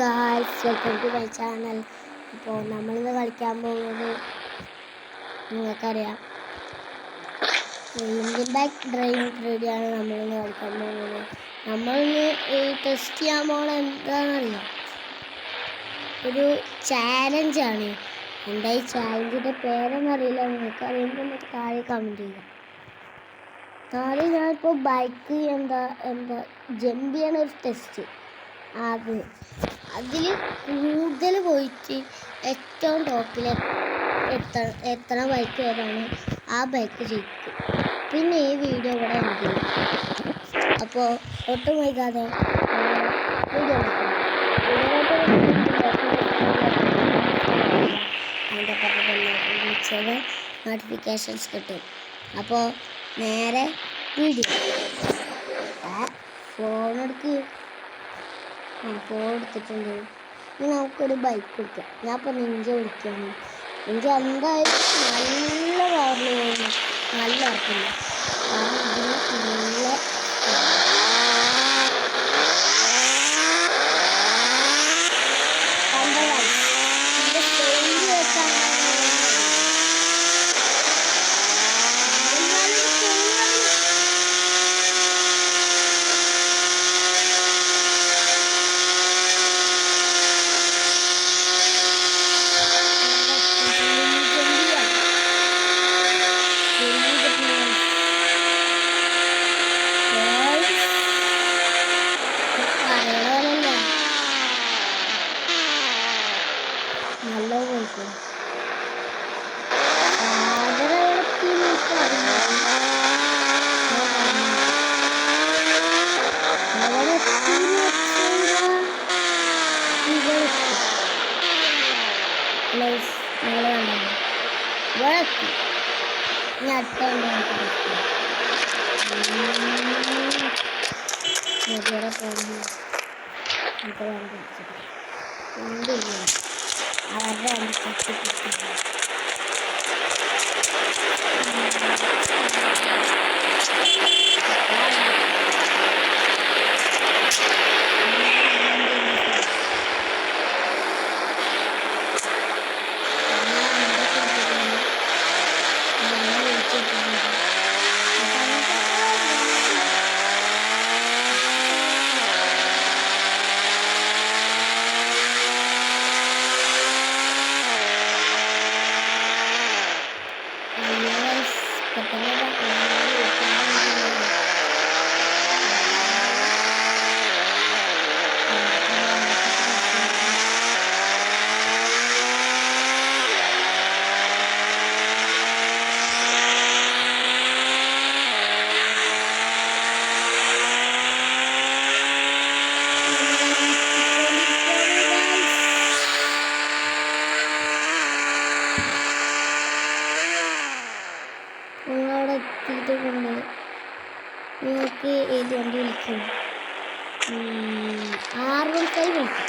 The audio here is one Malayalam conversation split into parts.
Guys, welcome to my channel. അപ്പോൾ നമ്മളിന്ന് കളിക്കാൻ പോകുന്നത് നിങ്ങൾക്കറിയാം, ഇന്ത്യൻ ബാക്ക് ഡ്രൈവിംഗ് ക്രീഡയാണ് നമ്മളിന്ന് കളിക്കാൻ പോകുന്നത്. നമ്മളിന്ന് ടെസ്റ്റ് ചെയ്യാൻ പോകുന്നത് എന്താണെന്നറിയാം, ഒരു ചാലഞ്ചാണ്. എന്താ ഈ ചാലഞ്ചിൻ്റെ പേരെന്നറിയില്ല, നിങ്ങൾക്ക് അറിയുമ്പോൾ താഴെ കമൻറ്റ് ചെയ്യുക. താഴെ ഞാനിപ്പോൾ ബൈക്ക് എന്താ ജമ്പ് ചെയ്യണ ഒരു ടെസ്റ്റ്, അതിൽ കൂടുതൽ പോയിട്ട് ഏറ്റവും ടോപ്പിൽ എത്ര ബൈക്ക് ഏതാണ് ആ ബൈക്ക് ജയിക്കും. പിന്നെ ഈ വീഡിയോ ഇവിടെ ഉണ്ട്. അപ്പോൾ ഒട്ടും വൈകാതെ വീഡിയോ അതിൻ്റെ വിളിച്ചത് നോട്ടിഫിക്കേഷൻസ് കിട്ടും. അപ്പോൾ നേരെ വീഡിയോ ഫോൺ എടുത്തിട്ടുണ്ട്. ഇനി നമുക്കൊരു ബൈക്ക് എടുക്കാം. ഞാൻ ഇപ്പോൾ നിഞ്ച വിളിക്കുകയാണ്. നിഞ്ച എന്തായാലും നല്ല പവറിൽ പോകുന്നു, നല്ല ഉറപ്പില്ല. കാരണം ഇതിന് നല്ല നല്ല പോയിക്കോ. നിങ്ങൾക്ക് ഏത് വണ്ടി വിളിക്കും? R15 വിളിക്കും.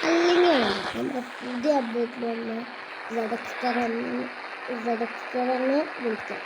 അല്ലെങ്കിൽ നമ്മുടെ പുതിയ അപ്ഡേറ്റിൽ വന്ന് ZX-നെ വിളിക്കാം.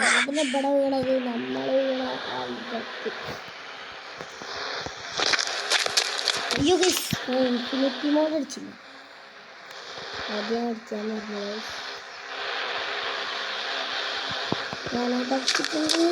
സാധനം ഇവിടെ വീണത് നമ്മൾ വീണ അയ്യോ ഇൻഫിനിറ്റി മോഡ് അടിച്ചില്ല, ആദ്യം അടിച്ചാന്ന് പറഞ്ഞത്. ഞാനത് അടിച്ചിട്ടുണ്ട്.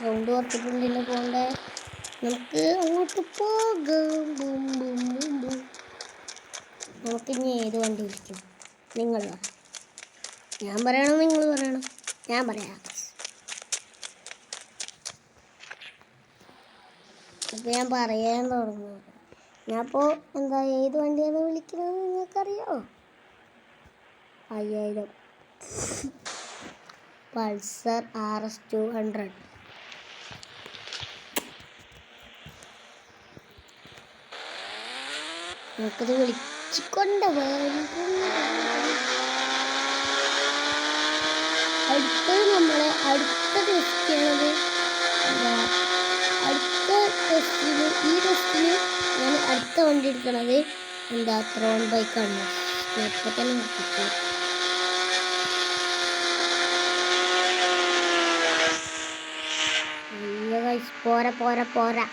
സൗണ്ട് കുറച്ചിട്ടുള്ളിൽ പോകണ്ടേ, നമുക്ക് അങ്ങോട്ട് പോകാം. നമുക്കിനി ഏത് വണ്ടി വിളിക്കും? നിങ്ങൾ ഞാൻ പറയണം, നിങ്ങൾ പറയണം, ഞാൻ പറയാം. അപ്പോൾ ഞാൻ പറയാൻ തുടങ്ങും. ഞാൻ അപ്പോൾ എന്താ ഏത് വണ്ടിയാണ് വിളിക്കുന്നത് നിങ്ങൾക്കറിയോ? 5000 പൾസർ RS 200. നമുക്കത് വിളിച്ചുകൊണ്ട് അടുത്ത ടെസ്റ്റ് ചെയ്യണത് ഈ ടെസ്റ്റിന് ഞാൻ അടുത്ത വണ്ടി എടുക്കണത് എന്താ ത്രോൺ ബൈക്കാണ്. ഇപ്പം തന്നെ നിർത്തിച്ചു. പോരാ പോരാ പോരാ.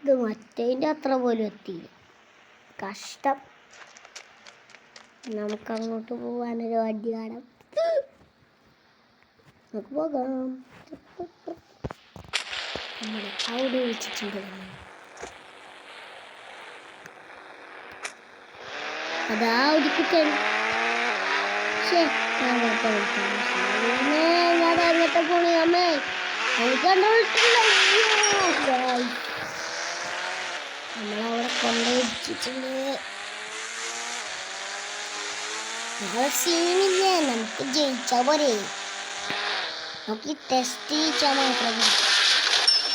ഇത് മറ്റേതിൻ്റെ അത്ര പോലും എത്തിയില്ല. കഷ്ടം. നമുക്കങ്ങോട്ട് പോകാനൊരു വണ്ടി കാണാം. നമുക്ക് പോകാം. അവിടെ വിളിച്ചിട്ടുണ്ട്. അതാ ഒരിക്കൽ അങ്ങനത്തെ പോണി അമ്മേ നമ്മളവിടെ കൊണ്ടുവച്ചിട്ടുണ്ട്. നമ്മളെ സീനില്ലേ, നമുക്ക് ജയിച്ചാ പോരെ. നമുക്ക് ഈ ടെസ്റ്റ് ജയിച്ചാൽ മാത്രം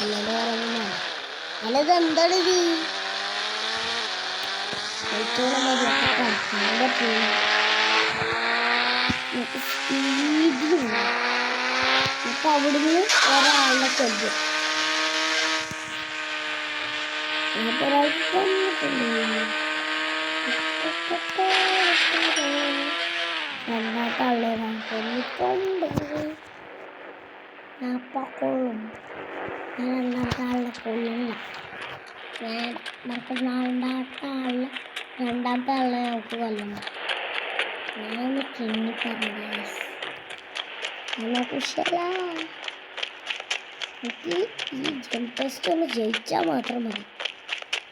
അല്ലാതെ പറയുന്ന അല്ലത് എന്താണ് ഇത് സ്പീഡിൽ ഇപ്പൊ അവിടുന്ന് ഒരാളുടെ കൊല്ലും. ഒരാൾക്ക് കൊന്നിട്ടുണ്ട്. രണ്ടാമത്തെ ആളെ കൊന്നിട്ടുണ്ട്. ഞാൻ അപ്പം കൊള്ളും. ഞാൻ രണ്ടാമത്തെ ആളിനെ കൊല്ലില്ല. ഞാൻ രണ്ടാമത്തെ ആളിനെ നമുക്ക് കൊല്ലണം. ഞാൻ കിണ്ണി പറഞ്ഞു കുശല. എനിക്ക് ഈ ജംപ് ടെസ്റ്റ് ഒന്ന് ജയിച്ചാൽ മാത്രം മതി.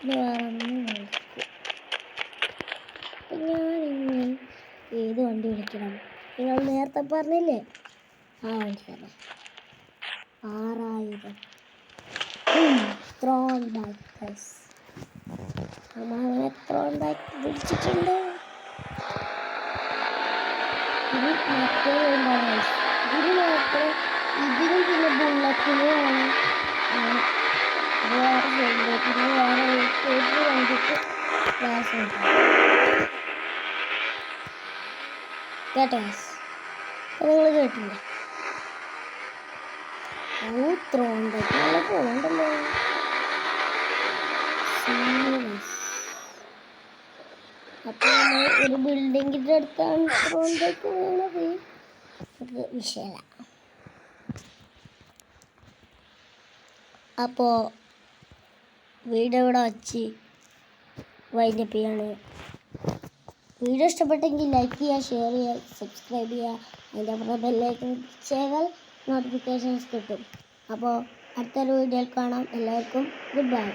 പിന്നെ വേറെ ഒന്നും നോക്കും. ഞാനിങ്ങനെ ഏത് വണ്ടി വിളിക്കണം? നിങ്ങൾ നേരത്തെ പറഞ്ഞില്ലേ ആ വണ്ടി തന്നെ. 6000 ത്രോൺ ബൈക്കേഴ്സ്. നമ്മളങ്ങനെ ത്രോൺ ബൈക്ക് പിടിച്ചിട്ടുണ്ട്. ഇത് മറ്റേ എന്താണ് ഇതിന് മാത്രം ഇതിനും പിന്നെ ബുള്ളറ്റിനുമാണ് വേറെ പിന്നെ വേറെ ഒരു വണ്ടിക്ക് ക്ലാസ് ഉണ്ട് കേട്ടോ. നിങ്ങൾ കേട്ടില്ല? ത്രോൺ ബൈക്ക് നല്ല പോകണ്ടല്ലോ. അപ്പോൾ നമ്മൾ ഒരു ബിൽഡിങ്ങിൻ്റെ അടുത്താണ് ത്രോൺ ബൈക്ക് വീണത്. അത് വിഷയമല്ല. അപ്പോൾ വീഡിയോ ഇവിടെ വച്ച് വൈൻഡപ്പ് ചെയ്യാണ്. വീഡിയോ ഇഷ്ടപ്പെട്ടെങ്കിൽ ലൈക്ക് ചെയ്യുക, ഷെയർ ചെയ്യുക, സബ്സ്ക്രൈബ് ചെയ്യുക. അതിൻ്റെ അപ്പുറം ബെല്ലൈക്കൺ ചെയ്താൽ നോട്ടിഫിക്കേഷൻസ് കിട്ടും. അപ്പോൾ അടുത്തൊരു വീഡിയോയിൽ കാണാം. എല്ലാവർക്കും ഗുഡ് ബൈ.